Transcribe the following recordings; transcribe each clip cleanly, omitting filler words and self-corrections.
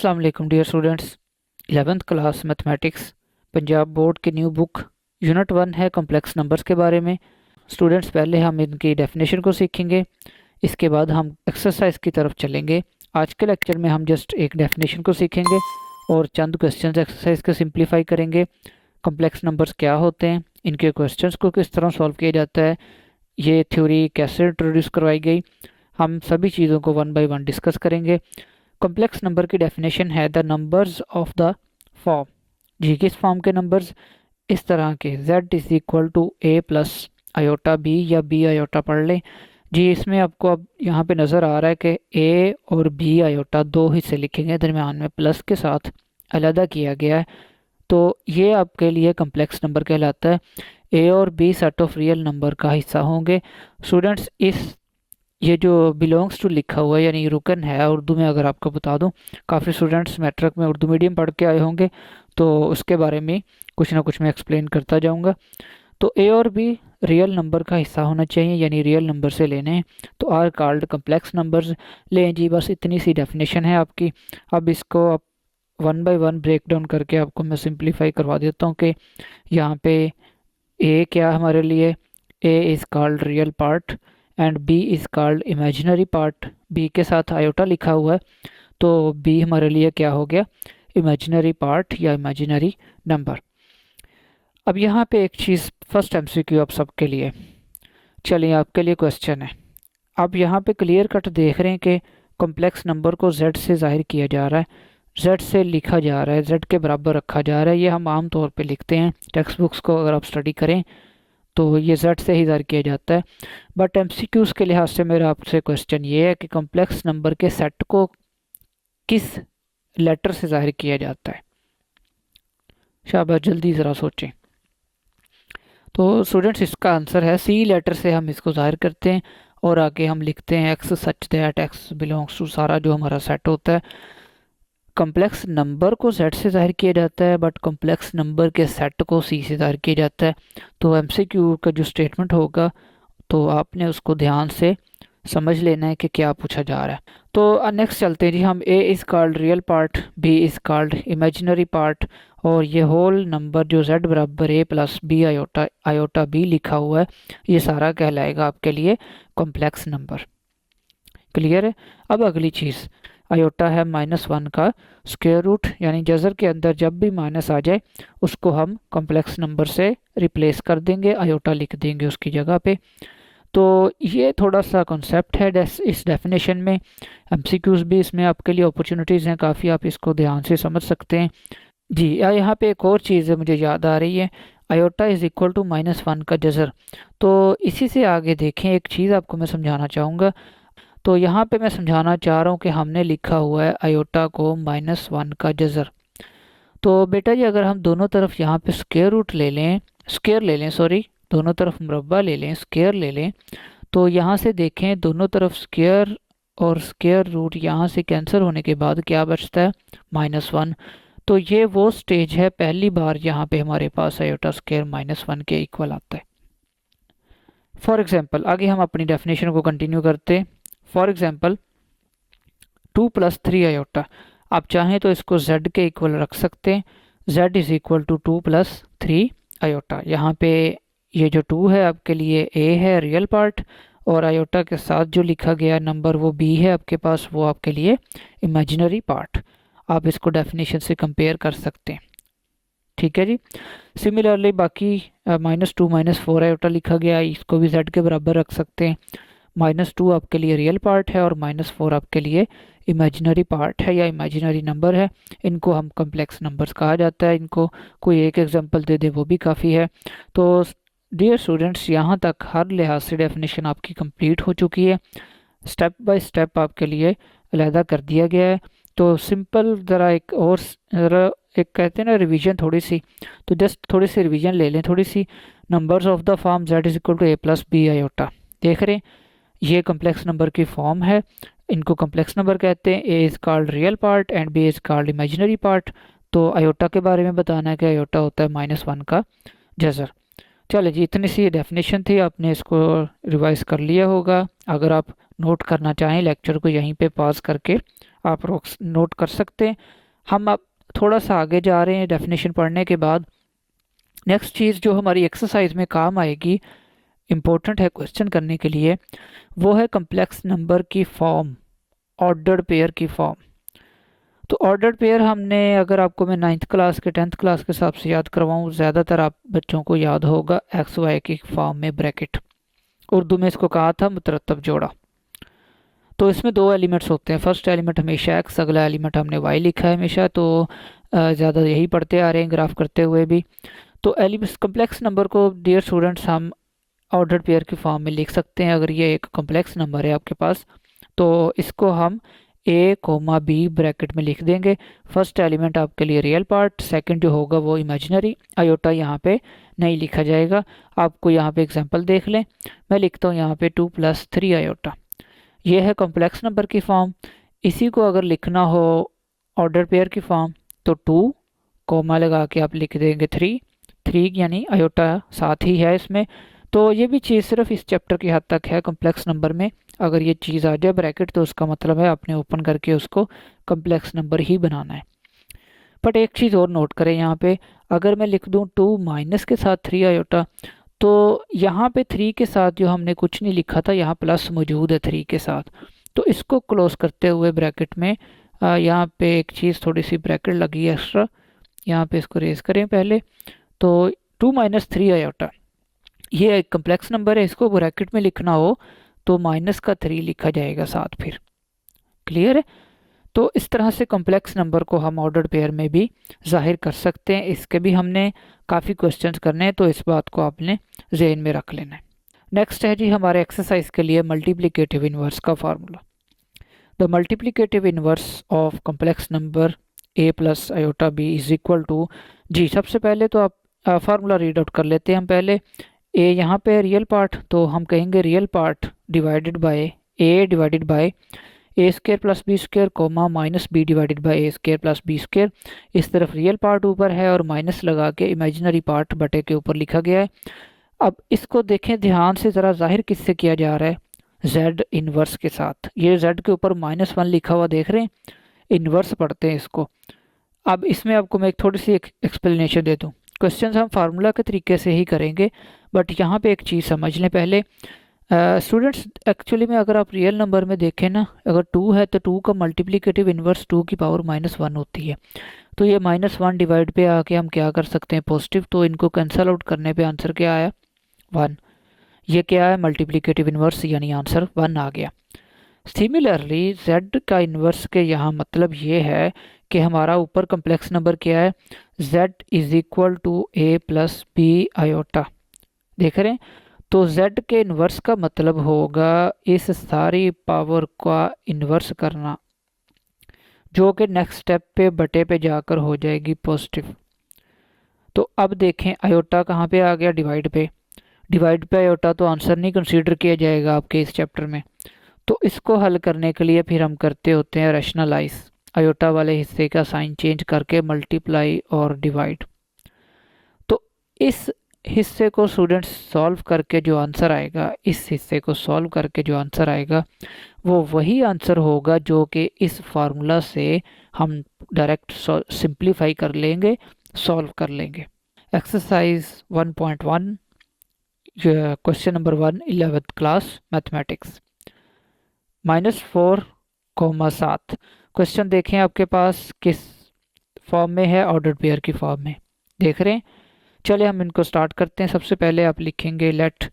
अस्सलाम वालेकुम dear students. 11th class mathematics Punjab board की न्यू बुक यूनिट 1 है कॉम्प्लेक्स नंबर्स के बारे में। स्टूडेंट्स पहले हम इनकी डेफिनेशन को सीखेंगे, इसके बाद हम एक्सरसाइज की तरफ चलेंगे। आज के लेक्चर में हम जस्ट एक डेफिनेशन को सीखेंगे और चंद क्वेश्चंस एक्सरसाइज के सिंप्लीफाई करेंगे। कॉम्प्लेक्स नंबर्स क्या होते हैं, इनके क्वेश्चंस को किस तरह सॉल्व किया जाता है, ये थ्योरी कैसे इंट्रोड्यूस करवाई गई, हम सभी चीज़ों को वन बाय वन डिस्कस करेंगे। कॉम्प्लेक्स नंबर की डेफिनेशन है the numbers of the form. जी किस फॉर्म के नंबर्स, इस तरह के z is equal to a plus iota b या b आयोटा पढ़ लें। जी इसमें आपको अब यहाँ पे नज़र आ रहा है कि a और b आयोटा दो हिस्से लिखेंगे, दरमियान में प्लस के साथ अलहदा किया गया है, तो ये आपके लिए कॉम्प्लेक्स नंबर कहलाता है। a और b set of real number का हिस्सा होंगे। स्टूडेंट्स इस ये जो बिलोंग्स टू लिखा हुआ है यानी रुकन है, उर्दू में अगर आपको बता दूं, काफ़ी स्टूडेंट्स मैट्रिक में उर्दू मीडियम पढ़ के आए होंगे, तो उसके बारे में कुछ ना कुछ मैं एक्सप्लेन करता जाऊंगा। तो ए और बी रियल नंबर का हिस्सा होना चाहिए, यानी रियल नंबर से लेने हैं, तो आर कॉल्ड कम्प्लेक्स नंबर्स लें। जी बस इतनी सी डेफिनेशन है आपकी। अब इसको आप one by one break down करके आपको मैं सिंप्लीफाई करवा देता हूँ कि यहाँ पे ए क्या हमारे लिए, A is called real part and B is called imaginary part. B के साथ आयोटा लिखा हुआ है, तो बी हमारे लिए क्या हो गया, इमेजिनरी पार्ट या इमेजिनरी नंबर। अब यहाँ पे एक चीज़ फर्स्ट एमसीक्यू आप सबके लिए, चलिए आपके लिए क्वेश्चन है। आप यहाँ पे क्लियर कट देख रहे हैं कि कॉम्प्लेक्स नंबर को z से जाहिर किया जा रहा है, z से लिखा जा रहा है, z के बराबर रखा जा रहा है। ये हम आम तौर पे लिखते हैं, टेक्स्ट बुक्स को अगर आप स्टडी करें तो ये z से ही जाहिर किया जाता है। बट एमसीक्यूज़ के लिहाज से मेरा आपसे क्वेश्चन ये है कि कॉम्प्लेक्स नंबर के सेट को किस लेटर से जाहिर किया जाता है। शाबाश, जल्दी ज़रा सोचें। तो स्टूडेंट्स इसका आंसर है सी लेटर से हम इसको जाहिर करते हैं और आगे हम लिखते हैं X such that X belongs to, सारा जो हमारा सेट होता है। कॉम्प्लेक्स नंबर को z से जाहिर किया जाता है, बट कॉम्प्लेक्स नंबर के सेट को c से जाहिर किया जाता है। तो एमसीक्यू का जो स्टेटमेंट होगा तो आपने उसको ध्यान से समझ लेना है कि क्या पूछा जा रहा है। तो नेक्स्ट चलते हैं जी हम। a is called real part, b is called imaginary part, और ये होल नंबर जो z बराबर a plus b iota b लिखा हुआ है, ये सारा कहलाएगा आपके लिए कॉम्प्लेक्स नंबर। क्लियर है। अब अगली चीज़, आयोटा है -1 का स्क्वायर रूट, यानी जज़र के अंदर जब भी माइनस आ जाए उसको हम कॉम्प्लेक्स नंबर से रिप्लेस कर देंगे, आयोटा लिख देंगे उसकी जगह पे। तो ये थोड़ा सा कॉन्सेप्ट है इस डेफिनेशन में। एमसीक्यूज़ भी इसमें आपके लिए अपॉर्चुनिटीज़ हैं काफ़ी, आप इसको ध्यान से समझ सकते हैं। जी यहाँ पे एक और चीज़ है मुझे याद आ रही है, आयोटा इज़ इक्वल टू -1 का जज़र। तो इसी से आगे देखें, एक चीज़ आपको मैं समझाना चाहूँगा। तो यहाँ पे मैं समझाना चाह रहा हूँ कि हमने लिखा हुआ है आयोटा को -1 का जज़र। तो बेटा जी अगर हम दोनों तरफ यहाँ पे स्क्वायर ले लें सॉरी, दोनों तरफ मुरब्बा ले लें, स्क्वायर ले लें, तो यहाँ से देखें दोनों तरफ स्क्वायर और स्क्वायर रूट यहाँ से कैंसिल होने के बाद क्या बचता है, -1। तो ये वो स्टेज है, पहली बार यहाँ पे हमारे पास आयोटा स्क्वायर -1 के इक्वल आता है। फॉर एग्जाम्पल आगे हम अपनी डेफिनेशन को कंटिन्यू करते हैं। फॉर एग्जाम्पल 2 + 3 आयोटा, आप चाहें तो इसको z के इक्वल रख सकते हैं, z is equal to 2 + 3 iota. यहाँ पे ये जो 2 है आपके लिए a है रियल पार्ट, और आयोटा के साथ जो लिखा गया नंबर वो b है आपके पास, वो आपके लिए इमेजिनरी पार्ट। आप इसको डेफिनेशन से कंपेयर कर सकते हैं, ठीक है जी। सिमिलरली बाकी -2 -4 आयोटा लिखा गया, इसको भी z के बराबर रख सकते हैं। -2 आपके लिए रियल पार्ट है और -4 आपके लिए इमेजिनरी पार्ट है या इमेजिनरी नंबर है। इनको हम कॉम्प्लेक्स नंबर्स कहा जाता है। इनको कोई एक एग्जांपल दे दे वो भी काफ़ी है। तो डियर स्टूडेंट्स यहाँ तक हर लिहाज से डेफिनेशन आपकी कंप्लीट हो चुकी है, स्टेप बाय स्टेप आपके लिए अलहदा कर दिया गया है। तो सिंपल ज़रा एक और ज़रा एक कहते हैं ना रिवीजन थोड़ी सी, तो जस्ट थोड़ी सी रिवीजन ले लें थोड़ी सी। Numbers of the form z is equal to a + b iota, देख रहे हैं ये कॉम्प्लेक्स नंबर की फॉर्म है, इनको कॉम्प्लेक्स नंबर कहते हैं। a is called real part and b is called imaginary part. तो आयोटा के बारे में बताना है कि आयोटा होता है -1 का जज़र। चलिए जी इतनी सी डेफिनेशन थी, आपने इसको रिवाइज कर लिया होगा। अगर आप नोट करना चाहें लेक्चर को यहीं पे पॉज करके आप नोट कर सकते हैं। हम अब थोड़ा सा आगे जा रहे हैं डेफिनेशन पढ़ने के बाद। नेक्स्ट चीज़ जो हमारी एक्सरसाइज में काम आएगी, इम्पोर्टेंट है क्वेश्चन करने के लिए, वो है कम्प्लेक्स नंबर की फॉर्म, ऑर्डर्ड पेयर की फॉर्म। तो ऑर्डर्ड पेयर हमने, अगर आपको मैं 9th क्लास के 10th क्लास के हिसाब से याद करवाऊँ, ज़्यादातर आप बच्चों को याद होगा एक्स वाई की फॉर्म में ब्रैकेट। उर्दू में इसको कहा था मुतरतब जोड़ा। तो इसमें दो एलिमेंट्स होते हैं, फर्स्ट एलिमेंट हमेशा एक्स, अगला एलिमेंट हमने वाई लिखा है हमेशा, तो ज़्यादा यही पढ़ते आ रहे हैं ग्राफ करते हुए भी। तो एलिमेंट्स कम्प्लेक्स नंबर को डियर स्टूडेंट्स हम ऑर्डर्ड पेयर की फॉर्म में लिख सकते हैं। अगर ये एक कम्प्लेक्स नंबर है आपके पास तो इसको हम ए कोमा बी ब्रैकेट में लिख देंगे। फर्स्ट एलिमेंट आपके लिए रियल पार्ट, सेकंड जो होगा वो इमेजिनरी, आयोटा यहाँ पे नहीं लिखा जाएगा। आपको यहाँ पे एग्जांपल देख लें, मैं लिखता हूँ यहाँ पे 2 + 3 आयोटा। ये है कॉम्प्लेक्स नंबर की फॉर्म। इसी को अगर लिखना हो ऑर्डर पेयर की फॉर्म तो 2 कोमा लगा के आप लिख देंगे 3 यानी आयोटा साथ ही है इसमें। तो ये भी चीज़ सिर्फ इस चैप्टर की हद तक है कॉम्प्लेक्स नंबर में। अगर ये चीज़ आ जाए ब्रैकेट तो उसका मतलब है आपने ओपन करके उसको कॉम्प्लेक्स नंबर ही बनाना है। बट एक चीज़ और नोट करें यहाँ पे, अगर मैं लिख दूँ 2 माइनस के साथ 3 आयोटा, तो यहाँ पे 3 के साथ जो हमने कुछ नहीं लिखा था, यहाँ प्लस मौजूद है 3 के साथ। तो इसको क्लोज करते हुए ब्रैकेट में यहाँ पे एक चीज़ थोड़ी सी ब्रैकेट लगी है एक्स्ट्रा, यहाँ पे इसको रेज करें पहले। तो 2 - 3 आयोटा ये एक कम्प्लेक्स नंबर है, इसको ब्रैकेट में लिखना हो तो माइनस का 3 लिखा जाएगा साथ फिर। क्लियर है? तो इस तरह से कॉम्प्लेक्स नंबर को हम ऑर्डर्ड पेयर में भी जाहिर कर सकते हैं। इसके भी हमने काफ़ी क्वेश्चंस करने हैं, तो इस बात को आपने जहन में रख लेना है। नेक्स्ट है जी हमारे एक्सरसाइज के लिए मल्टीप्लिकेटिव इन्वर्स का formula. The multiplicative inverse of complex number a + iota b is equal to, जी सबसे पहले तो आप फार्मूला रीड आउट कर लेते हैं हम पहले। a यहाँ पे रियल पार्ट, तो हम कहेंगे real part divided by a divided by a² + b² comma minus b divided by a² + b²। इस तरफ रियल पार्ट ऊपर है और माइनस लगा के इमेजिनरी पार्ट बटे के ऊपर लिखा गया है। अब इसको देखें ध्यान से ज़रा, जाहिर किससे किया जा रहा है, z इन्वर्स के साथ। ये z के ऊपर -1 लिखा हुआ देख रहे हैं, इन्वर्स पढ़ते हैं इसको। अब इसमें आपको मैं एक थोड़ी सी एक्सप्लेनेशन दे दूँ। क्वेश्चन हम फार्मूला के तरीके से ही करेंगे, बट यहाँ पे एक चीज़ समझ लें पहले स्टूडेंट्स। एक्चुअली में अगर आप रियल नंबर में देखें ना, अगर 2 है तो 2 का मल्टीप्लिकेटिव इन्वर्स 2 की पावर -1 होती है। तो ये -1 डिवाइड पे आके हम क्या कर सकते हैं, पॉजिटिव। तो इनको कैंसल आउट करने पे आंसर क्या आया, 1। ये क्या है, मल्टीप्लिकेटिव इन्वर्स, यानी आंसर 1 आ गया। सिमिलरली z का इन्वर्स के यहाँ मतलब ये है कि हमारा ऊपर कम्प्लेक्स नंबर क्या है, z is equal to a + b iota. देख रहे हैं? तो z के इन्वर्स का मतलब होगा इस सारी पावर का इन्वर्स करना, जो कि नेक्स्ट स्टेप पे बटे पे जाकर हो जाएगी पॉजिटिव। तो अब देखें आयोटा कहाँ पे आ गया, डिवाइड पे। डिवाइड पे आयोटा तो आंसर नहीं कंसीडर किया जाएगा आपके इस चैप्टर में। तो इसको हल करने के लिए फिर हम करते होते हैं रैशनलाइज, आयोटा वाले हिस्से का साइन चेंज करके मल्टीप्लाई और डिवाइड। तो इस हिस्से को स्टूडेंट्स सॉल्व करके जो आंसर आएगा, इस हिस्से को सॉल्व करके जो आंसर आएगा वो वही आंसर होगा जो कि इस फार्मूला से हम डायरेक्ट सिंप्लीफाई कर लेंगे, सॉल्व कर लेंगे। Exercise 1.1 question number 1 11th class mathematics, -4,7। Question देखें आपके पास किस फॉर्म में है, ऑर्डर्ड पेयर की फॉर्म में, देख रहे हैं। चलिए हम इनको स्टार्ट करते हैं। सबसे पहले आप लिखेंगे let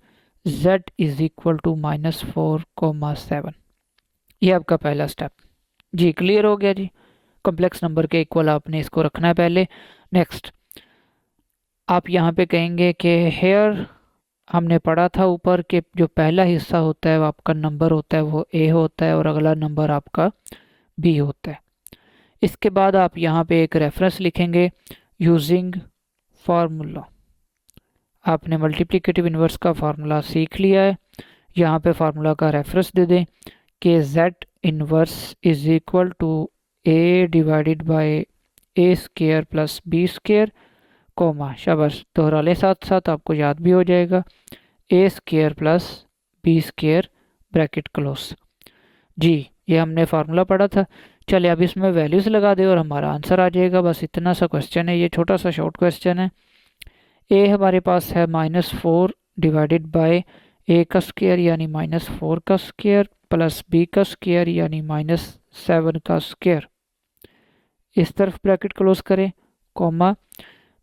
z is equal to -4,7। ये आपका पहला स्टेप जी क्लियर हो गया जी। कॉम्प्लेक्स नंबर के इक्वल आपने इसको रखना है पहले। नेक्स्ट आप यहाँ पे कहेंगे कि हेयर, हमने पढ़ा था ऊपर कि जो पहला हिस्सा होता है वो आपका नंबर होता है, वो a होता है, और अगला नंबर आपका b होता है। इसके बाद आप यहाँ पे एक रेफरेंस लिखेंगे यूजिंग फार्मूला। आपने मल्टीप्लिकेटिव इन्वर्स का फार्मूला सीख लिया है, यहाँ पे फार्मूला का रेफरेंस दे दें कि z inverse is equal to a divided by a² + b², comma, शाबाश दोहरा लें साथ साथ, आपको याद भी हो जाएगा, a² + b² ब्रैकेट क्लोज। जी ये हमने फार्मूला पढ़ा था। चलिए अब इसमें वैल्यूज़ लगा दे और हमारा आंसर आ जाएगा। बस इतना सा क्वेश्चन है, ये छोटा सा शॉर्ट क्वेश्चन है। ए हमारे पास है -4 डिवाइडेड बाय ए का स्क्वायर यानी -4 का स्क्वायर प्लस बी का स्क्वायर यानी -7 का स्क्वायर। इस तरफ ब्रैकेट क्लोज करें, कॉमा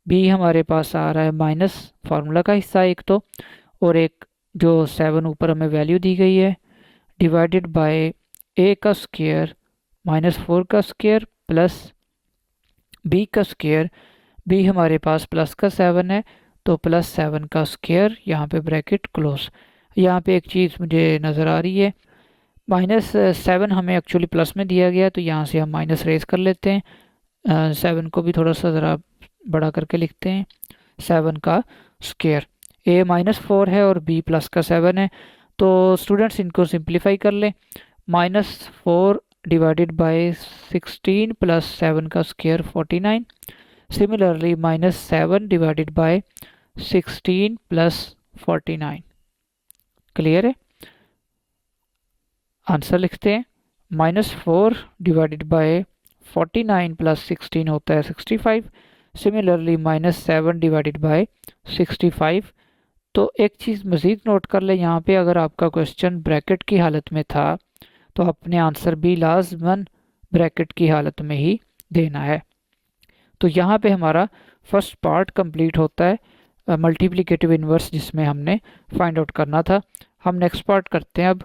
बी हमारे पास आ रहा है माइनस फार्मूला का हिस्सा एक तो, और एक जो 7 ऊपर हमें वैल्यू दी गई है, डिवाइडेड बाय ए का स्क्वायर -4 का स्क्वायर प्लस बी का स्क्वायर। बी हमारे पास प्लस का 7 है तो +7 का स्क्वायर, यहाँ पे ब्रैकेट क्लोज। यहाँ पे एक चीज़ मुझे नज़र आ रही है, -7 हमें एक्चुअली प्लस में दिया गया तो यहाँ से हम माइनस रेज कर लेते हैं। 7 को भी थोड़ा सा ज़रा बड़ा करके लिखते हैं, 7 का स्क्वायर। ए -4 है और बी प्लस का 7 है, तो स्टूडेंट्स इनको सिंप्लीफाई कर लें। -4 डिवाइडेड बाय 16 प्लस 7 का square 49। Similarly -7 divided by 16 plus 49। Clear है? आंसर लिखते हैं, -4 डिवाइडेड बाय 49 प्लस 16 होता है 65। Similarly -7 divided by 65। तो एक चीज़ मज़ीद नोट कर लें, यहाँ पे अगर आपका क्वेश्चन ब्रैकेट की हालत में था तो अपने आंसर भी लाजमन ब्रैकेट की हालत में ही देना है। तो यहाँ पे हमारा फर्स्ट पार्ट कंप्लीट होता है, मल्टीप्लिकेटिव इन्वर्स जिसमें हमने फाइंड आउट करना था। हम नेक्स्ट पार्ट करते हैं। अब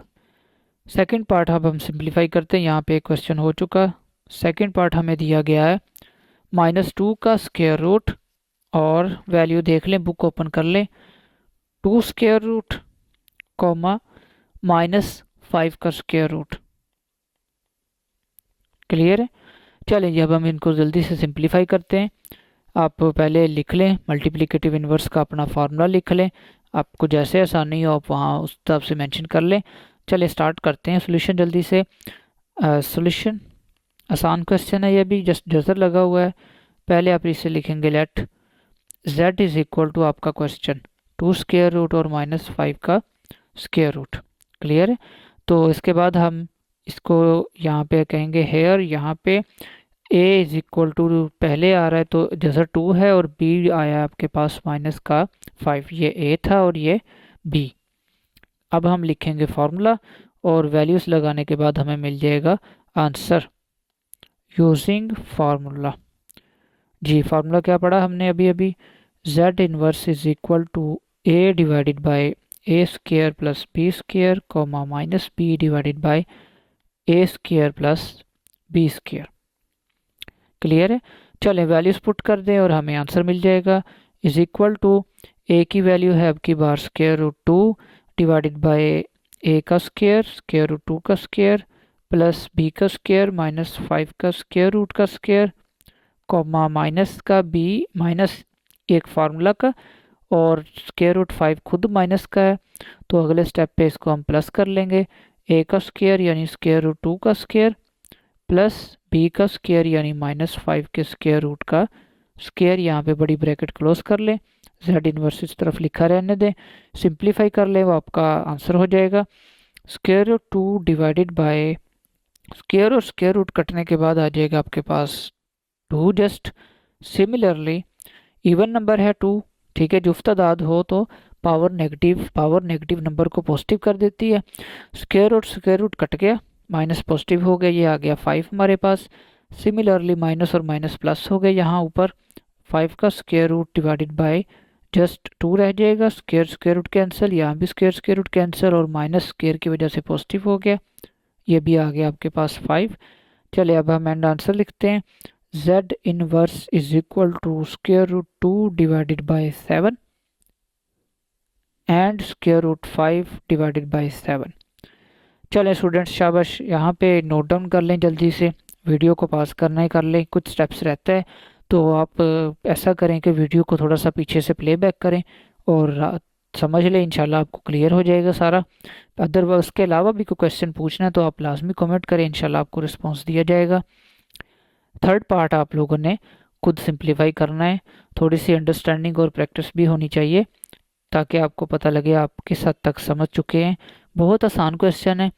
सेकंड पार्ट अब हम सिंप्लीफाई करते हैं। यहाँ पे एक क्वेश्चन हो चुका। सेकंड पार्ट हमें दिया गया है -2 का स्क्वायर रूट, और वैल्यू देख लें, बुक ओपन कर लें, 2 स्क्वायर रूट कॉमा -5 का स्क्वायर रूट। क्लियर है? चलिए अब हम इनको जल्दी से सिंप्लीफाई करते हैं। आप पहले लिख लें, मल्टीप्लिकेटिव इन्वर्स का अपना फार्मूला लिख लें, आपको जैसे आसानी हो आप वहाँ उस हिसाब से मेंशन कर लें। चलिए स्टार्ट करते हैं सोल्यूशन जल्दी से। सोल्यूशन आसान क्वेश्चन है, ये भी जस्ट जजर लगा हुआ है। पहले आप इसे लिखेंगे, let z is equal to आपका क्वेश्चन 2 स्क्वायर रूट और -5 का स्क्वायर रूट। क्लियर है? तो इसके बाद हम इसको यहाँ पे कहेंगे हेयर, यहाँ पे a इज इक्वल टू पहले आ रहा है तो जैसा 2 है, और b आया है आपके पास -5, ये a था और ये b। अब हम लिखेंगे फार्मूला और वैल्यूज लगाने के बाद हमें मिल जाएगा आंसर यूजिंग फार्मूला। जी फार्मूला क्या पढ़ा हमने अभी, z inverse is equal to a divided by a square plus b square comma -b divided by a square plus b square. Clear है? चलें वैल्यूज पुट कर दें और हमें आंसर मिल जाएगा, इज इक्वल टू a की वैल्यू है अब की बार square root 2 divided by a का स्क्वायर स्क्वायर रूट 2 का स्क्वायर प्लस b का स्क्वायर -5 का स्क्वायर रूट का स्क्वायर कॉमा माइनस का b माइनस एक फार्मूला का, और स्क्वायर रूट 5 खुद माइनस का है तो अगले स्टेप पे इसको हम प्लस कर लेंगे, a का स्क्वायर यानी स्क्वायर रूट 2 का स्क्वायर प्लस b का स्क्वायर यानी -5 के स्क्वायर रूट का स्क्वायर। यहाँ पे बड़ी ब्रैकेट क्लोज कर लें, z इनवर्स इस तरफ लिखा रहने दें, सिंप्लीफाई कर लें, वो आपका आंसर हो जाएगा square root 2 divided by square और स्क्वायर रूट कटने के बाद आ जाएगा आपके पास 2 जस्ट। सिमिलरली इवन नंबर है 2, ठीक है, जुफ्तादाद हो तो पावर नेगेटिव नंबर को पॉजिटिव कर देती है। स्क्वायर रूट कट गया, माइनस पॉजिटिव हो गया, ये आ गया 5 हमारे पास। सिमिलरली माइनस और माइनस प्लस हो गए, यहाँ ऊपर 5 का square root divided by just 2 रह जाएगा, स्क्वायर रूट कैंसिल, यहाँ भी स्क्वायर रूट कैंसिल, और माइनस स्क्वायर की वजह से पॉजिटिव हो गया, ये भी आ गया आपके पास 5। चलिए अब हम एंड आंसर लिखते हैं, z inverse is equal to square root 2 divided by 7 and square root 5 divided by 7। चलें स्टूडेंट्स शाबाश, यहाँ पे नोट डाउन कर लें जल्दी से, वीडियो को पास करना ही कर लें, कुछ स्टेप्स रहता है तो आप ऐसा करें कि वीडियो को थोड़ा सा पीछे से प्लेबैक करें और समझ लें, इंशाल्लाह आपको क्लियर हो जाएगा सारा। अदरवाइज उसके अलावा भी कोई क्वेश्चन पूछना है तो आप लाजमी कमेंट करें, इंशाल्लाह आपको रिस्पॉन्स दिया जाएगा। थर्ड पार्ट आप लोगों ने खुद सिंप्लीफाई करना है, थोड़ी सी अंडरस्टैंडिंग और प्रैक्टिस भी होनी चाहिए ताकि आपको पता लगे आप किस हद तक समझ चुके हैं। बहुत आसान क्वेश्चन है,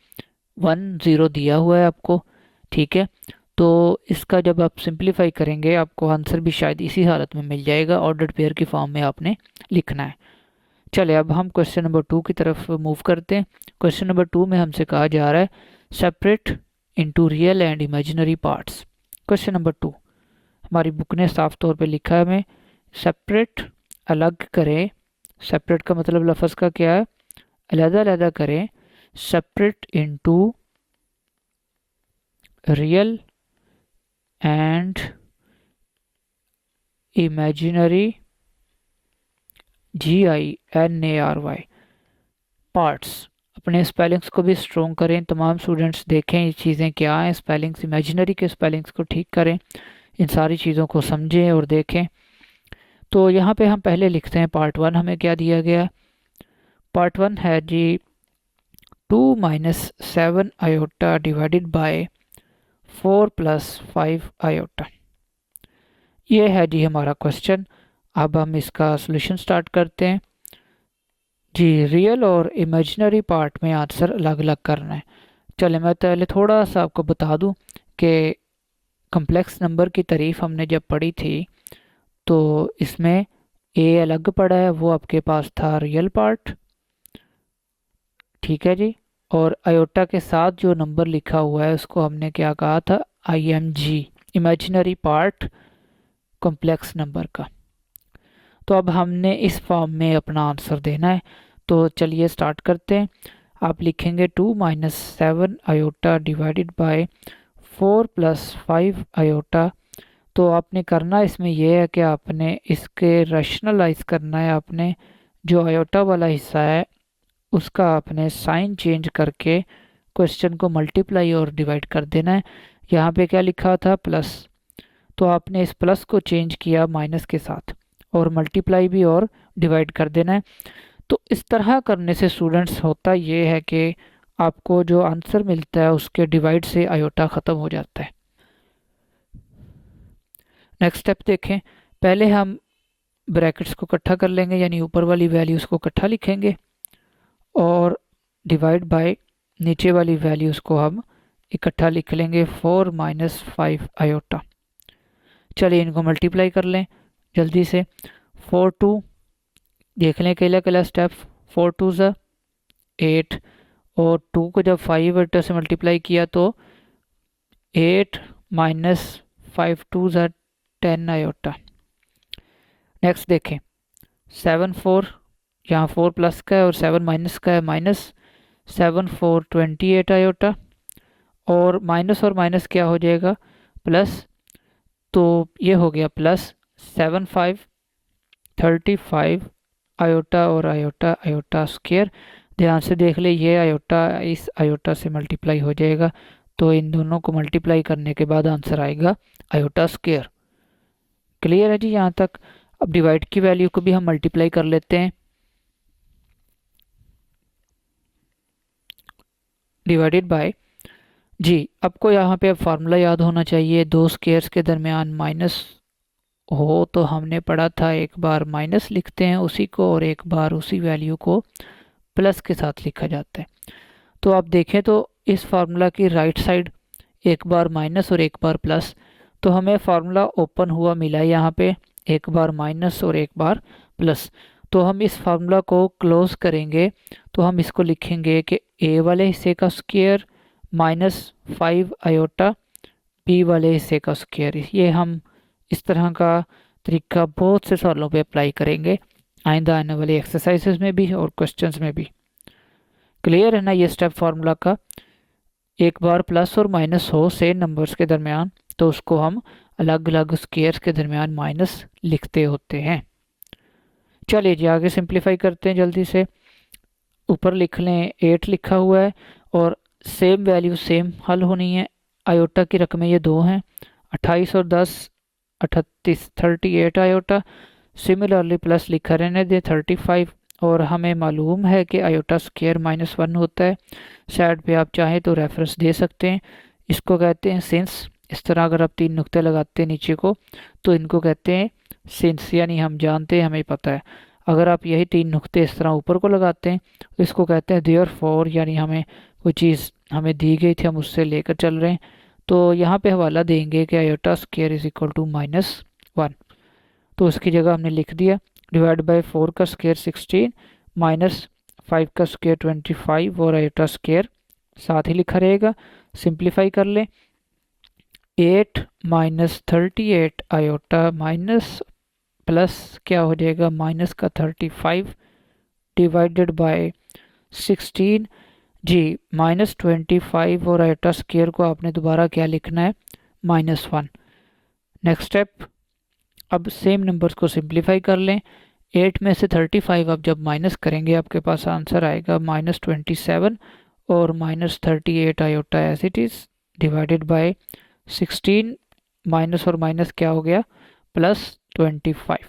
1 0 दिया हुआ है आपको, ठीक है, तो इसका जब आप सिंप्लीफाई करेंगे आपको आंसर भी शायद इसी हालत में मिल जाएगा, ऑर्डर्ड पेयर की फॉर्म में आपने लिखना है। चलिए अब हम क्वेश्चन नंबर 2 की तरफ मूव करते हैं। क्वेश्चन नंबर 2 में हमसे कहा जा रहा है separate into real and imaginary parts. Question number 2 हमारी बुक ने साफ तौर पे लिखा है हमें सेपरेट अलग करें। सेपरेट का मतलब लफ्ज़ का क्या है, अलग-अलग करें। Separate into real and imaginary GINARY parts. अपने स्पेलिंग्स को भी स्ट्रॉन्ग करें, तमाम स्टूडेंट्स देखें ये चीज़ें क्या हैं, स्पेलिंग्स इमेजिनरी के स्पेलिंग्स को ठीक करें, इन सारी चीज़ों को समझें और देखें। तो यहाँ पे हम पहले लिखते हैं पार्ट 1 हमें क्या दिया गया। पार्ट 1 है जी 2 - 7 आयोटा डिवाइडेड बाय 4 + 5 आयोटा। ये है जी हमारा क्वेश्चन। अब हम इसका सोल्यूशन स्टार्ट करते हैं जी। रियल और इमेजिनरी पार्ट में आंसर अलग अलग करना है। चले मैं पहले थोड़ा सा आपको बता दूं कि कम्प्लेक्स नंबर की तारीफ हमने जब पढ़ी थी तो इसमें ए अलग पड़ा है, वो आपके पास था रियल पार्ट, ठीक है जी। और आयोटा के साथ जो नंबर लिखा हुआ है उसको हमने क्या कहा था, IMG, imaginary part complex number का। तो अब हमने इस फॉर्म में अपना आंसर देना है। तो चलिए स्टार्ट करते हैं। आप लिखेंगे 2 - 7 आयोटा डिवाइडेड बाय 4 + 5 आयोटा। तो आपने करना इसमें यह है कि आपने इसके रैशनलाइज करना है। आपने जो आयोटा वाला हिस्सा है उसका आपने साइन चेंज करके क्वेश्चन को मल्टीप्लाई और डिवाइड कर देना है। यहाँ पे क्या लिखा था प्लस, तो आपने इस प्लस को चेंज किया माइनस के साथ और मल्टीप्लाई भी और डिवाइड कर देना है। तो इस तरह करने से स्टूडेंट्स होता ये है कि आपको जो आंसर मिलता है उसके डिवाइड से आयोटा ख़त्म हो जाता है। नेक्स्ट स्टेप देखें। पहले हम ब्रैकेट्स को इकट्ठा कर लेंगे, यानी ऊपर वाली वैल्यूज़ को इकट्ठा लिखेंगे और डिवाइड बाय नीचे वाली वैल्यूज़ को हम इकट्ठा लिख लेंगे 4 - 5 आयोटा। चलिए इनको मल्टीप्लाई कर लें जल्दी से। 4 2 देख लें अकेला अकेला स्टेप। 4 2 ज़ा 8 और 2 को जब 5 आयोटा से मल्टीप्लाई किया तो 8 - 5 2 ज़ा 10 आयोटा। नेक्स्ट देखें 7 4, यहाँ 4 प्लस का है और 7 माइनस का है, -7 4 28 आयोटा। और माइनस और माइनस क्या हो जाएगा प्लस, तो ये हो गया प्लस 7 5 35 आयोटा और आयोटा आयोटा स्क्वायर। ध्यान से देख ले ये आयोटा इस आयोटा से मल्टीप्लाई हो जाएगा, तो इन दोनों को मल्टीप्लाई करने के बाद आंसर आएगा आयोटा स्क्वायर। क्लियर है जी यहाँ तक। अब डिवाइड की वैल्यू को भी हम मल्टीप्लाई कर लेते हैं। डिवाइडेड बाय जी, आपको यहाँ पे अब फार्मूला याद होना चाहिए। दो स्क्वायर्स के दरमियान माइनस हो तो हमने पढ़ा था एक बार माइनस लिखते हैं उसी को और एक बार उसी वैल्यू को प्लस के साथ लिखा जाता है। तो आप देखें तो इस फार्मूला की राइट साइड एक बार माइनस और एक बार प्लस, तो हमें फार्मूला ओपन हुआ मिला है यहाँ पे, एक बार माइनस और एक बार प्लस। तो हम इस फार्मूला को क्लोज करेंगे तो हम इसको लिखेंगे कि ए वाले हिस्से का स्क्वायर -5 आयोटा बी वाले हिस्से का स्क्वायर। ये हम इस तरह का तरीका बहुत से सवालों पे अप्लाई करेंगे आइंदा आने वाली एक्सरसाइजेस में भी और क्वेश्चंस में भी। क्लियर है ना ये स्टेप फार्मूला का। एक बार प्लस और माइनस हो सेम नंबर्स के दरमियान तो उसको हम अलग अलग स्क्वायर्स के दरमियान माइनस लिखते होते हैं। चलिए जी आगे सिंप्लीफाई करते हैं जल्दी से। ऊपर लिख लें 8 लिखा हुआ है और सेम वैल्यू सेम हल होनी है। आयोटा की रकमें ये दो हैं, 28 और 10 38 38 आयोटा। सिमिलरली प्लस लिखा रहने दे 35 और हमें मालूम है कि आयोटा स्क्वायर -1 होता है। साइड पे आप चाहें तो रेफरेंस दे सकते हैं। इसको कहते हैं सिंस। इस तरह अगर आप 3 नुक्ते लगाते हैं नीचे को तो इनको कहते हैं सिंस, यानी हम जानते हैं हमें पता है। अगर आप यही 3 नुक्ते इस तरह ऊपर को लगाते हैं तो इसको कहते हैं देयरफॉर, यानी हमें कोई चीज़ हमें दी गई थी हम उससे लेकर चल रहे हैं तो यहाँ पे हवाला देंगे कि iota square is equal to -1। तो उसकी जगह हमने लिख दिया डिवाइड बाय 4 का स्क्वायर 16 माइनस 5 का स्क्वायर 25 और आयोटा स्क्वायर साथ ही लिखा रहेगा। सिंप्लीफाई कर लें, 8 माइनस 38 आयोटा माइनस प्लस क्या हो जाएगा माइनस का 35 डिवाइडेड बाय 16 जी -25 और आयोटा स्क्वायर को आपने दोबारा क्या लिखना है -1। नेक्स्ट स्टेप, अब सेम नंबर्स को सिंप्लीफाई कर लें। 8 में से 35 आप जब माइनस करेंगे आपके पास आंसर आएगा -27 और -38 iota as it is divided by 16 minus और माइनस क्या हो गया +25।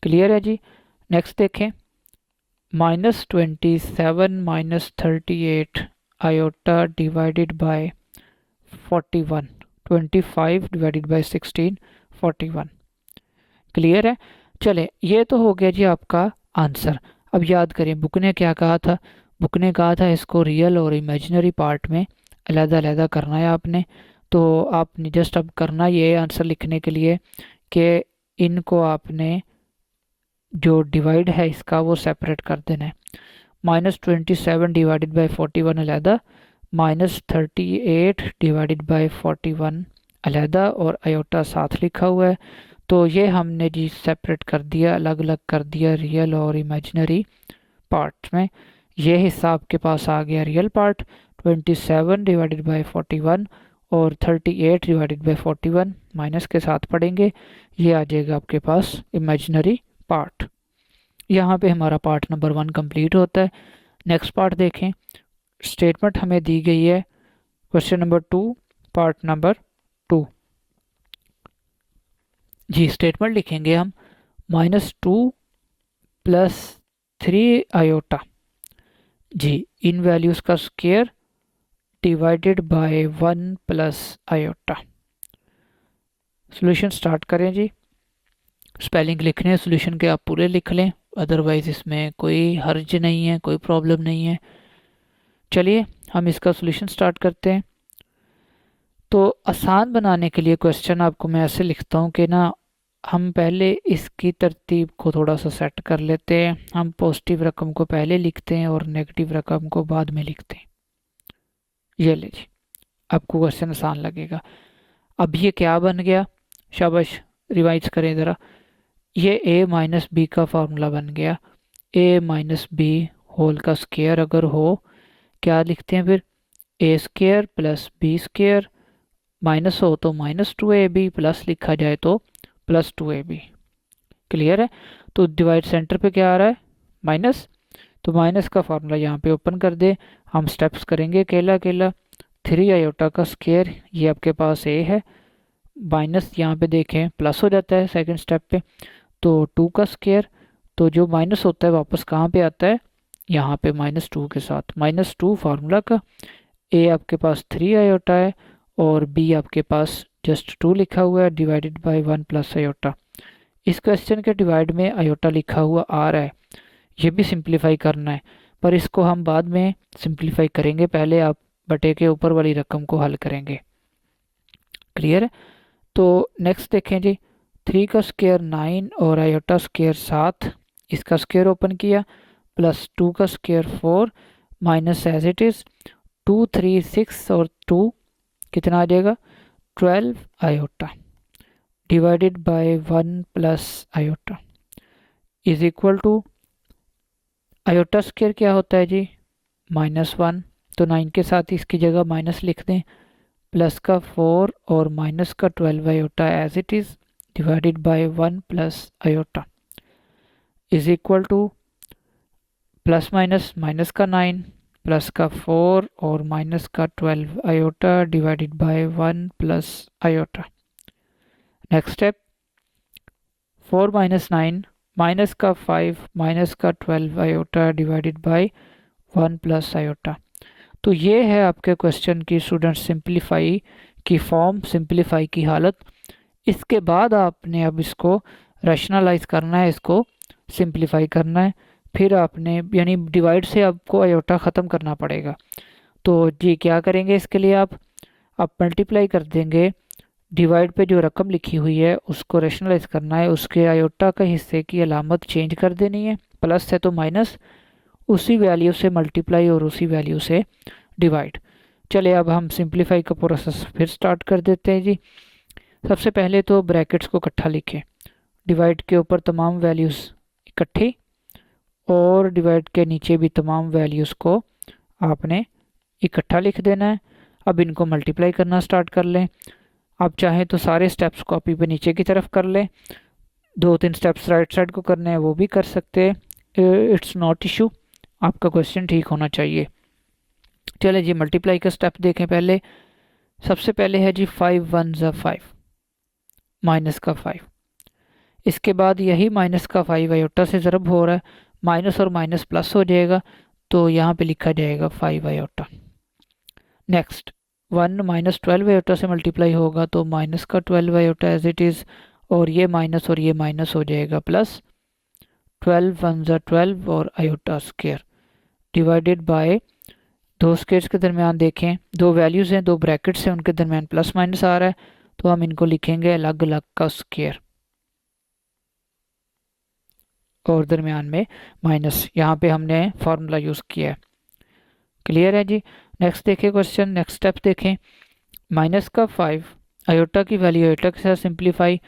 क्लियर है जी। नेक्स्ट देखें, -27 -38 iota divided bye 41, 25 divided by 16 41। Clear है। चले, ये तो हो गया जी आपका आंसर। अब याद करें बुक ने क्या कहा था, बुक ने कहा था इसको रियल और इमेजिनरी पार्ट में अलग-अलग करना है आपने। तो आपने जस्ट अब करना ये आंसर लिखने के लिए कि इनको आपने जो डिवाइड है इसका वो सेपरेट कर देना है। -27 डिवाइडेड बाय 41 अलहदा, -38 डिवाइडेड बाय 41 अलहदा और आयोटा साथ लिखा हुआ है। तो ये हमने जी सेपरेट कर दिया, अलग अलग कर दिया रियल और इमेजिनरी पार्ट में। ये हिस्सा आपके पास आ गया रियल पार्ट 27 डिवाइडेड बाय 41 और 38 डिवाइडेड बाय 41 माइनस के साथ पढ़ेंगे, ये आ जाएगा आपके पास इमेजिनरी पार्ट। यहाँ पे हमारा पार्ट नंबर 1 कंप्लीट होता है। नेक्स्ट पार्ट देखें, स्टेटमेंट हमें दी गई है क्वेश्चन नंबर 2 पार्ट नंबर 2 जी। स्टेटमेंट लिखेंगे हम -2 + 3 आयोटा जी इन वैल्यूज का square divided by 1 + iota. Solution start करें जी। स्पेलिंग लिखने हैं सॉल्यूशन के आप पूरे लिख लें, अदरवाइज इसमें कोई हर्ज नहीं है, कोई प्रॉब्लम नहीं है। चलिए हम इसका सॉल्यूशन स्टार्ट करते हैं। तो आसान बनाने के लिए क्वेश्चन आपको मैं ऐसे लिखता हूँ कि ना हम पहले इसकी तरतीब को थोड़ा सा सेट कर लेते हैं। हम पॉजिटिव रकम को पहले लिखते हैं और नेगेटिव रकम को बाद में लिखते हैं। ये ले जी, आपको क्वेश्चन आसान लगेगा। अब ये क्या बन गया, शाबाश रिवाइज करें ज़रा। ये a माइनस बी का फार्मूला बन गया। a माइनस बी होल का स्क्वायर अगर हो क्या लिखते हैं फिर, a square plus B square, minus हो तो -2ab, प्लस लिखा जाए तो +2ab। क्लियर है। तो डिवाइड सेंटर पे क्या आ रहा है माइनस, तो माइनस का फार्मूला यहाँ पे ओपन कर दे। हम स्टेप्स करेंगे अकेला अकेला। 3 आयोटा का स्क्वायर ये आपके पास a है, माइनस यहाँ पे देखें प्लस हो जाता है सेकंड स्टेप पे, तो 2 का स्क्वायर, तो जो माइनस होता है वापस कहाँ पे आता है यहाँ पे -2 के साथ। -2 फार्मूला का, a आपके पास 3 आयोटा है और b आपके पास जस्ट 2 लिखा हुआ है डिवाइडेड बाय 1 + आयोटा। इस क्वेश्चन के डिवाइड में आयोटा लिखा हुआ आ रहा है, ये भी सिंप्लीफाई करना है, पर इसको हम बाद में सिंप्लीफाई करेंगे, पहले आप बटे के ऊपर वाली रकम को हल करेंगे। क्लियर है। तो नेक्स्ट देखें जी, 3 का स्क्वायर 9 और आयोटा स्क्वायर 7, इसका स्क्वायर ओपन किया, प्लस 2 का square 4 minus as it is 2 3 6 और 2 कितना आ जाएगा 12 iota divided bye 1 + iota is equal to, iota square क्या होता है जी -1, तो 9 के साथ इसकी जगह माइनस लिख दें, प्लस का 4 और माइनस का 12 iota as it is divided bye 1 + iota is equal to plus minus का 9 प्लस का 4 और माइनस का 12 iota divided bye 1 + iota. Next step, 4 - 9 minus का 5 माइनस का 12 आयोटा डिवाइडेड बाय 1 + आयोटा। तो ये है आपके क्वेश्चन की स्टूडेंट सिंप्लीफाई की फॉर्म, सिंप्लीफाई की हालत। इसके बाद आपने अब इसको रैशनलाइज करना है, इसको सिंप्लीफाई करना है, फिर आपने यानी डिवाइड से आपको आयोटा ख़त्म करना पड़ेगा। तो जी क्या करेंगे इसके लिए, आप अब मल्टीप्लाई कर देंगे, डिवाइड पे जो रकम लिखी हुई है उसको रेशनलाइज करना है, उसके आयोटा का हिस्से की अलामत चेंज कर देनी है, प्लस है तो माइनस, उसी वैल्यू से मल्टीप्लाई और उसी वैल्यू से डिवाइड। चलिए अब हम सिंप्लीफाई का प्रोसेस फिर स्टार्ट कर देते हैं जी। सबसे पहले तो ब्रैकेट्स को इकट्ठा लिखें, डिवाइड के ऊपर तमाम वैल्यूज़ इकट्ठी और डिवाइड के नीचे भी तमाम वैल्यूज़ को आपने इकट्ठा लिख देना है। अब इनको मल्टीप्लाई करना स्टार्ट कर लें। आप चाहें तो सारे स्टेप्स कॉपी पे नीचे की तरफ कर लें, 2-3 स्टेप्स राइट साइड को करने हैं वो भी कर सकते हैं, इट्स नॉट इशू, आपका क्वेश्चन ठीक होना चाहिए। चले जी मल्टीप्लाई का स्टेप देखें। पहले सबसे पहले है जी 5 1 ज़ा 5, माइनस का 5। इसके बाद यही माइनस का 5 आयोटा से ज़रब हो रहा है, माइनस और माइनस प्लस हो जाएगा, तो यहाँ पे लिखा जाएगा 5 आयोटा। नेक्स्ट 1 माइनस 12 आयोटा से मल्टीप्लाई होगा तो माइनस का 12 आयोटा एज इट इज़, और ये माइनस हो जाएगा प्लस, 12 1 ज़ा 12 और आयोटा स्क्वायर डिवाइडेड बाय, दो स्क्वायर्स के दरमियान देखें, दो वैल्यूज़ हैं, दो ब्रैकेट्स हैं, उनके दरमियान प्लस माइनस आ रहा है, तो हम इनको लिखेंगे अलग अलग का स्क्वायर और दरमियान में माइनस। यहाँ पे हमने फार्मूला यूज़ किया है। क्लियर है जी। नेक्स्ट देखें क्वेश्चन, नेक्स्ट स्टेप देखें। माइनस का 5 आयोटा की वैल्यू आयोटा के साथ सिंप्लीफाई,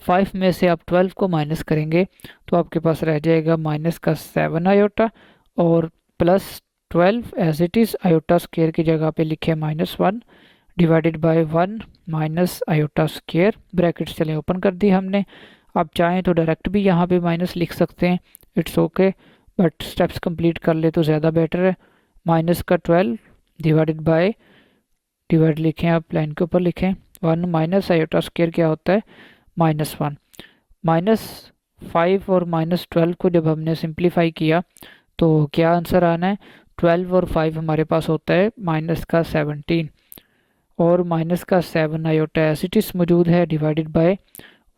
5 में से आप 12 को माइनस करेंगे तो आपके पास रह जाएगा माइनस का 7 आयोटा और plus 12 as it is, iota square की जगह पे लिखे -1 डिवाइडेड bye 1 minus iota square, brackets चले ओपन कर दी हमने। आप चाहें तो डायरेक्ट भी यहाँ पे माइनस लिख सकते हैं, it's okay, but steps complete कर ले तो ज़्यादा बेटर है। माइनस का 12 डिवाइडेड बाय, डिवाइड लिखें आप लाइन के ऊपर लिखें, 1 माइनस आयोटा स्क्वायर क्या होता है -1, -5 और -12 को जब हमने सिंप्लीफाई किया तो क्या आंसर आना है, 12 और 5 हमारे पास होता है माइनस का 17 और माइनस का 7 आयोटा एसिटिस मौजूद है, डिवाइडेड बाय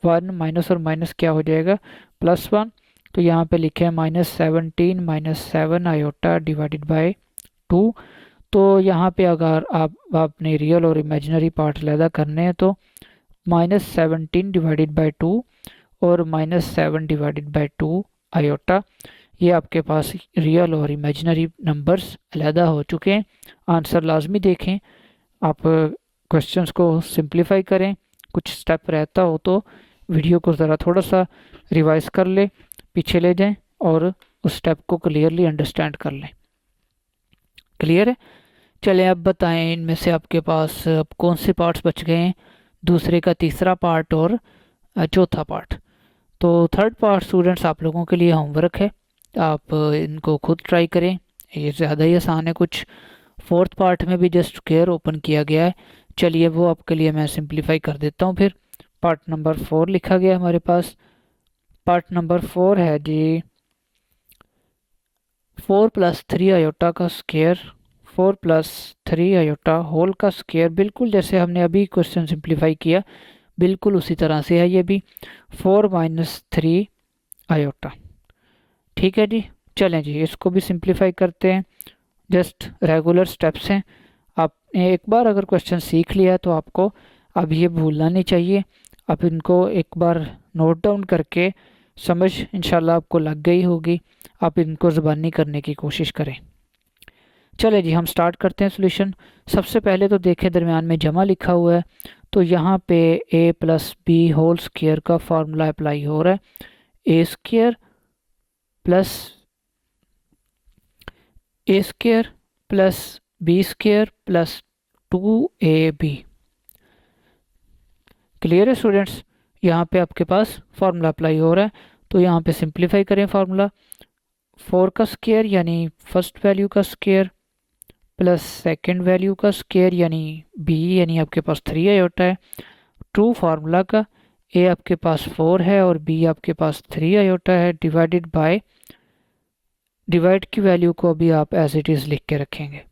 1 माइनस और माइनस क्या हो जाएगा +1, तो यहाँ पे लिखे हैं -17 -7 आयोटा डिवाइडेड बाय 2। तो यहाँ पे अगर आपने रियल और इमेजिनरी पार्ट अलग करने हैं तो -17 डिवाइडेड बाय 2 और -7 डिवाइडेड बाय 2 आयोटा, ये आपके पास रियल और इमेजिनरी नंबर्स अलहदा हो चुके हैं। आंसर लाजमी देखें, आप क्वेश्चंस को सिंप्लीफाई करें, कुछ स्टेप रहता हो तो वीडियो को ज़रा थोड़ा सा रिवाइज कर ले, पीछे ले जाएं और उस स्टेप को क्लियरली अंडरस्टैंड कर लें। क्लियर है। चलें अब बताएं इनमें से आपके पास अब कौन से पार्ट्स बच गए हैं, दूसरे का तीसरा पार्ट और चौथा पार्ट। तो थर्ड पार्ट स्टूडेंट्स आप लोगों के लिए होमवर्क है, आप इनको खुद ट्राई करें, ये ज़्यादा ही आसान है कुछ। फोर्थ पार्ट में भी जस्ट स्क्वायर ओपन किया गया है, चलिए वो आपके लिए मैं सिंप्लीफाई कर देता हूँ। फिर पार्ट नंबर 4 लिखा गया हमारे पास। पार्ट नंबर 4 है जी 4 + 3 आयोटा का स्क्वायर, 4 + 3 आयोटा होल का स्क्वायर, बिल्कुल जैसे हमने अभी क्वेश्चन सिंप्लीफाई किया बिल्कुल उसी तरह से है ये भी, 4 - 3 आयोटा। ठीक है जी। चलें जी इसको भी सिंप्लीफाई करते हैं, जस्ट रेगुलर स्टेप्स हैं। आपने एक बार अगर क्वेश्चन सीख लिया तो आपको अब ये भूलना नहीं चाहिए, आप इनको एक बार नोट डाउन करके समझ इंशाल्लाह आपको लग गई होगी, आप इनको ज़बानी करने की कोशिश करें। चले जी हम स्टार्ट करते हैं सॉल्यूशन। सबसे पहले तो देखें दरमियान में जमा लिखा हुआ है, तो यहाँ पे a + b होल स्क्वायर का फार्मूला अप्लाई हो रहा है, a square plus b square plus 2ab। Clear है स्टूडेंट्स, यहाँ पे आपके पास फार्मूला अप्लाई हो रहा है, तो यहाँ पे सिंप्लीफाई करें फार्मूला, 4 का स्क्वायर यानी फर्स्ट वैल्यू का स्क्वायर प्लस सेकंड वैल्यू का स्क्वायर यानी b यानी आपके पास 3 आयोटा है, ट्रू फार्मूला का a आपके पास 4 है और b आपके पास 3 आयोटा है, डिवाइडेड बाय, डिवाइड की वैल्यू को अभी आप एज इट इज़ लिख के रखेंगे।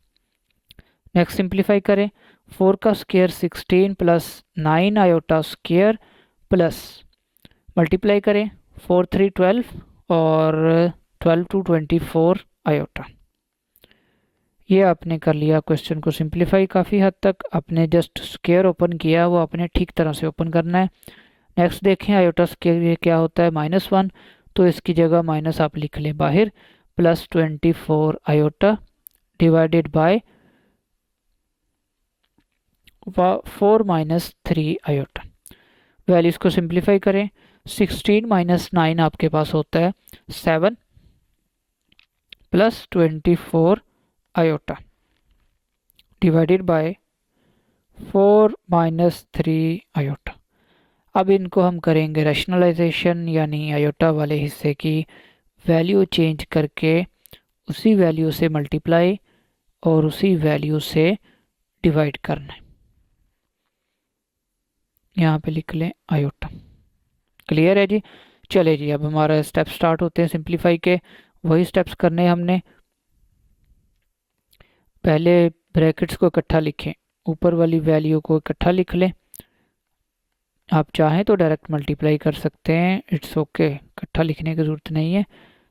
नेक्स्ट सिंप्लीफाई करें, 4 का square 16 + 9 iota square plus multiply करें 4 3 12 और 12 2 24 आयोटा। ये आपने कर लिया क्वेश्चन को सिंप्लीफाई काफ़ी हद तक। आपने जस्ट स्क्वायर ओपन किया, वो आपने ठीक तरह से ओपन करना है। नेक्स्ट देखें आयोटा स्क्वायर ये क्या होता है, -1, तो इसकी जगह माइनस आप लिख लें बाहर, +24 iota divided bye 4 - 3 iota. Values को सिंप्लीफाई करें, 16 - 9 आपके पास होता है 7 +24 आयोटा डिवाइडेड बाय 4 - 3 आयोटा। अब इनको हम करेंगे रैशनलाइजेशन, यानी आयोटा वाले हिस्से की वैल्यू चेंज करके उसी वैल्यू से मल्टीप्लाई और उसी वैल्यू से डिवाइड करना है। यहाँ पे लिख लें आयोटा। क्लियर है जी। चले जी, अब हमारा स्टेप स्टार्ट होते हैं सिंप्लीफाई के। वही स्टेप्स करने हमने। पहले ब्रैकेट्स को इकट्ठा लिखें, ऊपर वाली वैल्यू को इकट्ठा लिख लें। आप चाहें तो डायरेक्ट मल्टीप्लाई कर सकते हैं, इट्स ओके, इकट्ठा लिखने की ज़रूरत नहीं है।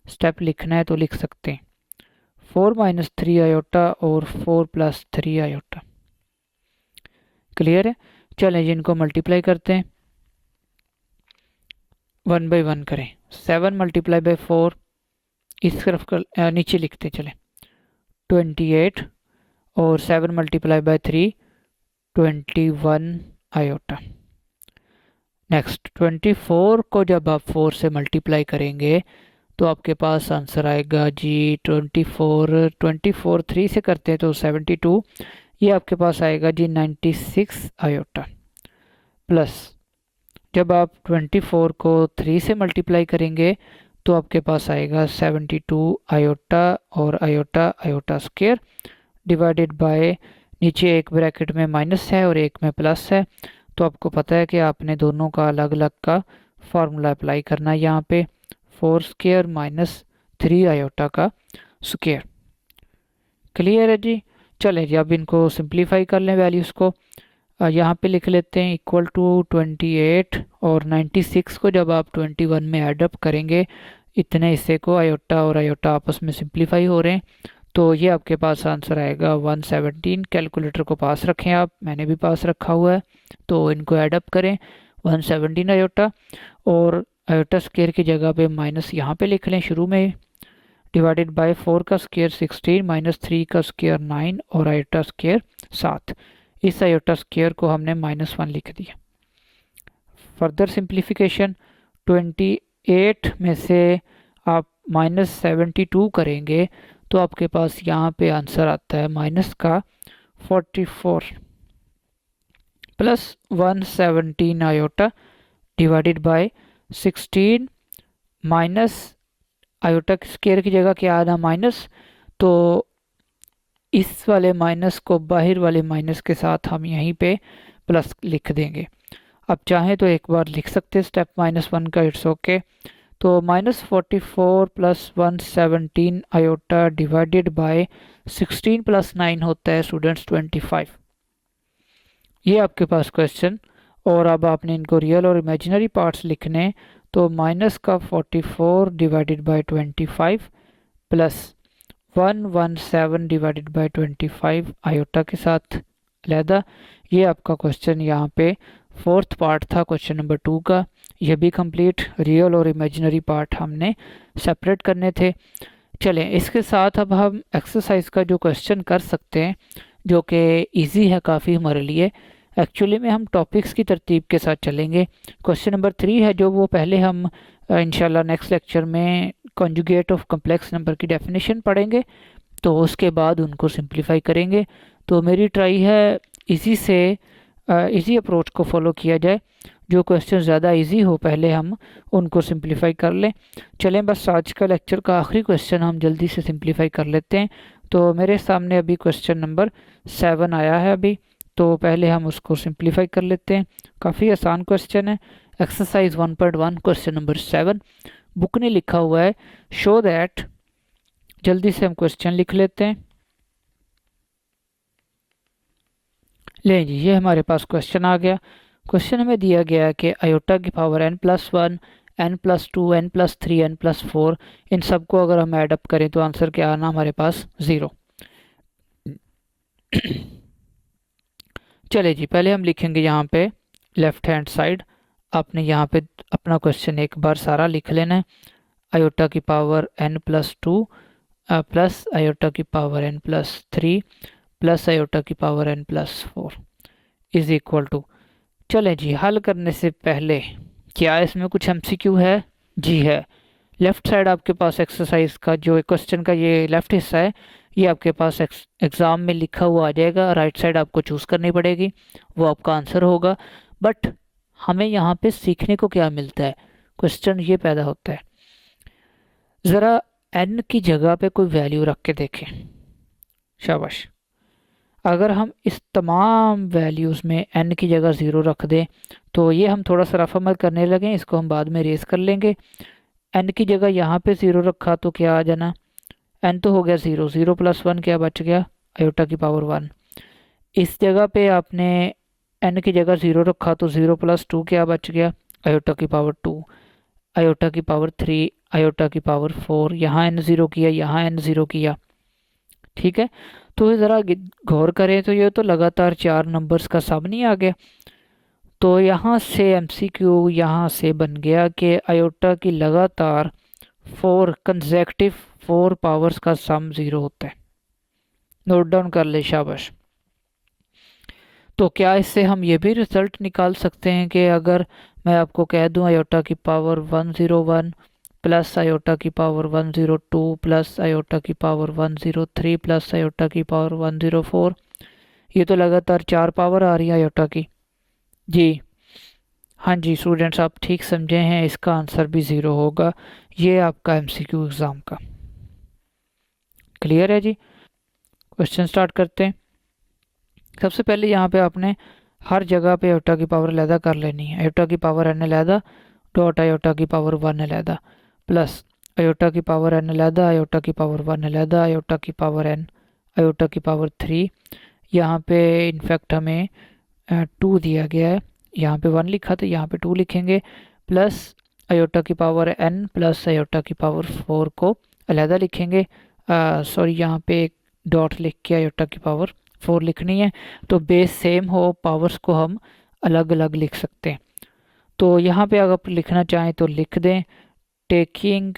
स्टेप लिखना है तो लिख सकते हैं, 4 - 3 आयोटा और 4 + 3 आयोटा। क्लियर है। चलें जिनको मल्टीप्लाई करते हैं, 1 बाई 1 करें। 7 × 4 इस तरफ कर नीचे लिखते चलें, 28 और 7 × 3 21 आयोटा। नेक्स्ट 24 को जब आप 4 से मल्टीप्लाई करेंगे तो आपके पास आंसर आएगा जी 24 3 से करते हैं तो 72, ये आपके पास आएगा जी 96 आयोटा। प्लस जब आप 24 को 3 से मल्टीप्लाई करेंगे तो आपके पास आएगा 72 आयोटा और iota iota square divided by, नीचे एक ब्रैकेट में माइनस है और एक में प्लस है, तो आपको पता है कि आपने दोनों का अलग अलग का फार्मूला अप्लाई करना है यहाँ पे, 4 स्क्वायर - 3 आयोटा का स्क्वायर। क्लियर है जी। चलें जी, अब इनको सिंप्लीफाई कर लें वैल्यूज़ को। यहाँ पे लिख लेते हैं इक्वल टू 28 और 96 को जब आप 21 में एडअप करेंगे, इतने हिस्से को आयोटा और आयोटा आपस में सिंप्लीफाई हो रहे हैं, तो ये आपके पास आंसर आएगा 117। कैलकुलेटर को पास रखें आप, मैंने भी पास रखा हुआ है, तो इनको एडअप करें 117 आयोटा और आयोटा स्क्वायर की जगह पे माइनस यहाँ पे लिख लें शुरू में, डिवाइडेड बाय 4 का स्क्वायर 16 - 3 का स्क्वायर 9 और आयोटा स्क्वायर 7। इस आयोटा स्क्वायर को हमने -1 लिख दिया। फर्दर सिंप्लीफिकेशन, 28 में से आप -72 करेंगे तो आपके पास यहाँ पे आंसर आता है माइनस का 44 plus 117 iota divided by 16 minus iota square की जगह क्या आना माइनस, तो इस वाले माइनस को बाहर वाले माइनस के साथ हम यहीं पे प्लस लिख देंगे। अब चाहें तो एक बार लिख सकते हैं स्टेप -1 का, इट्स ओके। तो -44 प्लस 117 आयोटा डिवाइडेड बाय 16 + 9 होता है स्टूडेंट्स 25। ये आपके पास क्वेश्चन, और अब आपने इनको रियल और इमेजिनरी पार्ट्स लिखने, तो माइनस का 44 divided by 25 plus 117 divided by 25 iota के साथ अलहदा। ये आपका क्वेश्चन यहाँ पे फोर्थ पार्ट था क्वेश्चन नंबर 2 का। यह भी कंप्लीट, रियल और इमेजिनरी पार्ट हमने सेपरेट करने थे। चलें इसके साथ अब हम एक्सरसाइज का जो क्वेश्चन कर सकते हैं, जो कि इजी है काफ़ी हमारे लिए। एक्चुअली में हम टॉपिक्स की तरतीब के साथ चलेंगे। क्वेश्चन नंबर 3 है जो, वो पहले हम इंशाल्लाह नेक्स्ट लेक्चर में कॉन्जुगेट ऑफ कम्प्लेक्स नंबर की डेफिनेशन पढ़ेंगे, तो उसके बाद उनको सिंप्लीफाई करेंगे। तो मेरी ट्राई है इजी से इजी अप्रोच को फॉलो किया जाए, जो क्वेश्चन ज़्यादा इजी हो पहले हम उनको सिंप्लीफाई कर लें। चलें बस आज का लेक्चर का आखिरी क्वेश्चन हम जल्दी से सिंप्लीफाई कर लेते हैं। तो मेरे सामने अभी क्वेश्चन नंबर 7 आया है अभी, तो पहले हम उसको सिंप्लीफाई कर लेते हैं। काफ़ी आसान क्वेश्चन है, एक्सरसाइज 1.1 क्वेश्चन नंबर 7। बुक ने लिखा हुआ है शो दैट, जल्दी से हम क्वेश्चन लिख लेते हैं। ले जी, ये हमारे पास क्वेश्चन आ गया। क्वेश्चन हमें दिया गया है कि आयोटा की power n+1, n+2, n+3, n+4, इन सबको अगर हम ऐडअप करें तो आंसर क्या आना हमारे पास 0। चले जी, पहले हम लिखेंगे यहाँ पे लेफ्ट हैंड साइड। आपने यहाँ पे अपना क्वेश्चन एक बार सारा लिख लेना है। आयोटा की पावर n+2 प्लस आयोटा की पावर n+3 प्लस आयोटा की power n+4 is equal to. चलें जी, हल करने से पहले क्या इसमें कुछ एमसीक्यू है? जी है। लेफ्ट साइड आपके पास एक्सरसाइज का जो क्वेश्चन का ये लेफ्ट हिस्सा है, ये आपके पास एग्ज़ाम में लिखा हुआ आ जाएगा। राइट साइड आपको चूज़ करनी पड़ेगी, वो आपका आंसर होगा। बट हमें यहाँ पे सीखने को क्या मिलता है? क्वेश्चन ये पैदा होता है, ज़रा n की जगह पे कोई वैल्यू रख के देखें। शाबाश। अगर हम इस तमाम वैल्यूज़ में n की जगह 0 रख दें तो ये हम थोड़ा सा रफ अमल करने लगें, इसको हम बाद में रेस कर लेंगे। n की जगह यहाँ पे 0 रखा तो क्या आ जाना? n तो हो गया 0, 0 + 1 क्या बच गया? आयोटा की पावर 1। इस जगह पे आपने n की जगह 0 रखा तो 0 + 2 क्या बच गया? आयोटा की पावर 2। आयोटा की पावर 3, आयोटा की पावर 4, यहाँ n 0 किया, यहाँ n 0 किया। ठीक है, तो ज़रा गौर करें तो ये तो लगातार 4 नंबर्स का सम नहीं आ गया। तो यहाँ से एमसीक्यू यहाँ से बन गया कि आयोटा की लगातार 4 कंसेक्टिव 4 पावर्स का सम 0 होता है। नोट डाउन कर ले, शाबाश। तो क्या इससे हम ये भी रिजल्ट निकाल सकते हैं कि अगर मैं आपको कह दूं आयोटा की पावर 101 प्लस आयोटा की पावर 102 प्लस आयोटा की पावर 103 प्लस आयोटा की पावर 104, ये तो लगातार 4 पावर आ रही है आयोटा की। जी हाँ जी स्टूडेंट्स, आप ठीक समझे हैं, इसका आंसर भी 0 होगा। ये आपका एमसीक्यू एग्ज़ाम का क्लियर है जी। क्वेश्चन स्टार्ट करते हैं। सबसे पहले यहाँ पे आपने हर जगह पे आयोटा की पावर अलहदा कर लेनी है। आयोटा की पावर n अलहदा डॉट आयोटा की पावर 1 अलहदा प्लस आयोटा की पावर n अलहदा आयोटा की पावर 1 अलहदा आयोटा की पावर n आयोटा की पावर 3। यहाँ पे इनफैक्ट हमें 2 दिया गया है, यहाँ पे 1 लिखा तो यहाँ पे 2 लिखेंगे, प्लस आयोटा की पावर n प्लस आयोटा की पावर 4 को अलहदा लिखेंगे। सॉरी, यहाँ पे एक डॉट लिख के आयोटा की पावर 4 लिखनी है। तो बेस सेम हो, पावर्स को हम अलग अलग लिख सकते हैं। तो यहाँ पे अगर आप लिखना चाहें तो लिख दें taking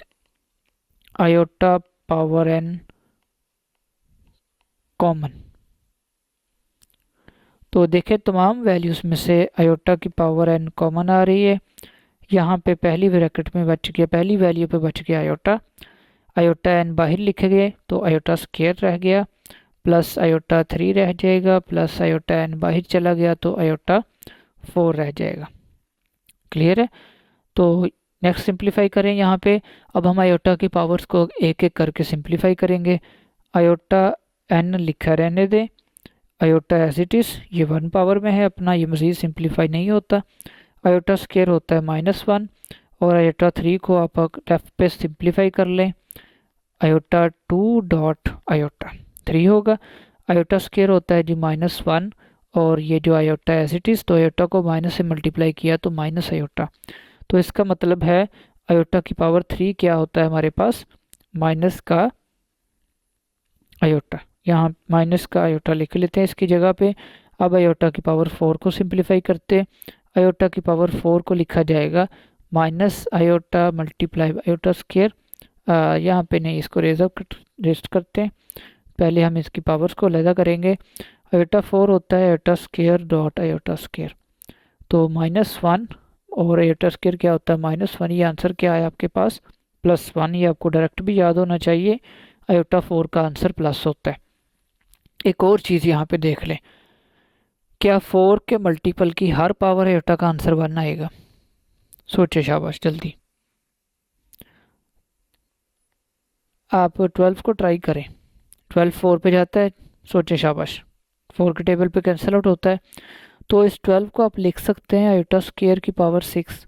iota power n common. तो देखें तमाम वैल्यूज़ में से आयोटा की पावर n कॉमन आ रही है। यहाँ पे पहली ब्रैकेट में बच गया, पहली वैल्यू पे बच गया आयोटा। आयोटा n बाहर लिखे गए तो आयोटा स्क्वायर रह गया, प्लस आयोटा 3 रह जाएगा, प्लस आयोटा n बाहर चला गया तो आयोटा 4 रह जाएगा। क्लियर है? तो नेक्स्ट सिंप्लीफाई करें यहाँ पे। अब हम आयोटा की पावर्स को एक एक करके सिंप्लीफाई करेंगे। आयोटा n लिखा रहने दें, आयोटा एज इट इज़, ये 1 पावर में है अपना, ये मज़ीद सिंप्लीफाई नहीं होता। आयोटा स्क्वायर होता है -1 और आयोटा 3 को आप लेफ्ट पे सिंप्लीफाई कर लें, आयोटा 2 डॉट आयोटा 3 होगा। आयोटा स्क्वायर होता है जी -1 और ये जो आयोटा एज इट इज़, तो आयोटा को माइनस से मल्टीप्लाई किया तो माइनस आयोटा। तो इसका मतलब है आयोटा की पावर 3 क्या होता है हमारे पास? माइनस का आयोटा। यहाँ माइनस का आयोटा लिख लेते हैं इसकी जगह पे। अब आयोटा की पावर 4 को सिंप्लीफाई करते हैं। आयोटा की पावर 4 को लिखा जाएगा minus iota multiply iota square. यहाँ पे नहीं, इसको रेस्ट करते हैं। पहले हम इसकी पावर्स को अलहदा करेंगे। आयोटा 4 होता है iota square dot iota square, तो -1 और आयोटा स्क्वायर क्या होता है? -1। ये आंसर क्या है आपके पास? +1। ये आपको डायरेक्ट भी याद होना चाहिए, आयोटा 4 का आंसर प्लस होता है। एक और चीज़ यहाँ पे देख लें, क्या 4 के मल्टीपल की हर पावर आयोटा का आंसर 1 आएगा? सोचे, शाबाश, जल्दी। आप 12 को ट्राई करें। 12 4 पे जाता है, सोचे, शाबाश, 4 के टेबल पे कैंसिल आउट होता है। तो इस 12 को आप लिख सकते हैं आयोटा स्क्वायर की पावर 6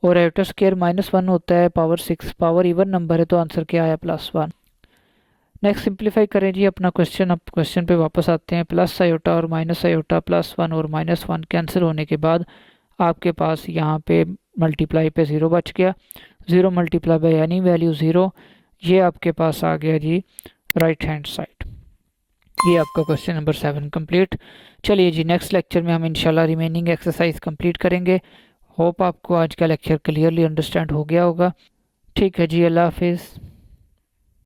और आयोटा स्क्वायर -1 होता है पावर 6, पावर इवन नंबर है तो आंसर क्या आया? +1। नेक्स्ट सिंप्लीफाई करें जी अपना क्वेश्चन। अब क्वेश्चन पे वापस आते हैं। प्लस आयोटा और माइनस आयोटा, +1 और -1 कैंसिल होने के बाद आपके पास यहाँ पे मल्टीप्लाई पे 0 बच गया। 0 मल्टीप्लाई बाय एनी वैल्यू 0, ये आपके पास आ गया जी राइट हैंड साइड। ये आपका क्वेश्चन नंबर 7 कंप्लीट। चलिए जी, नेक्स्ट लेक्चर में हम इंशाल्लाह रिमेनिंग एक्सरसाइज कंप्लीट करेंगे। होप आपको आज का लेक्चर क्लियरली अंडरस्टैंड हो गया होगा। ठीक है जी, अल्लाह हाफिज़।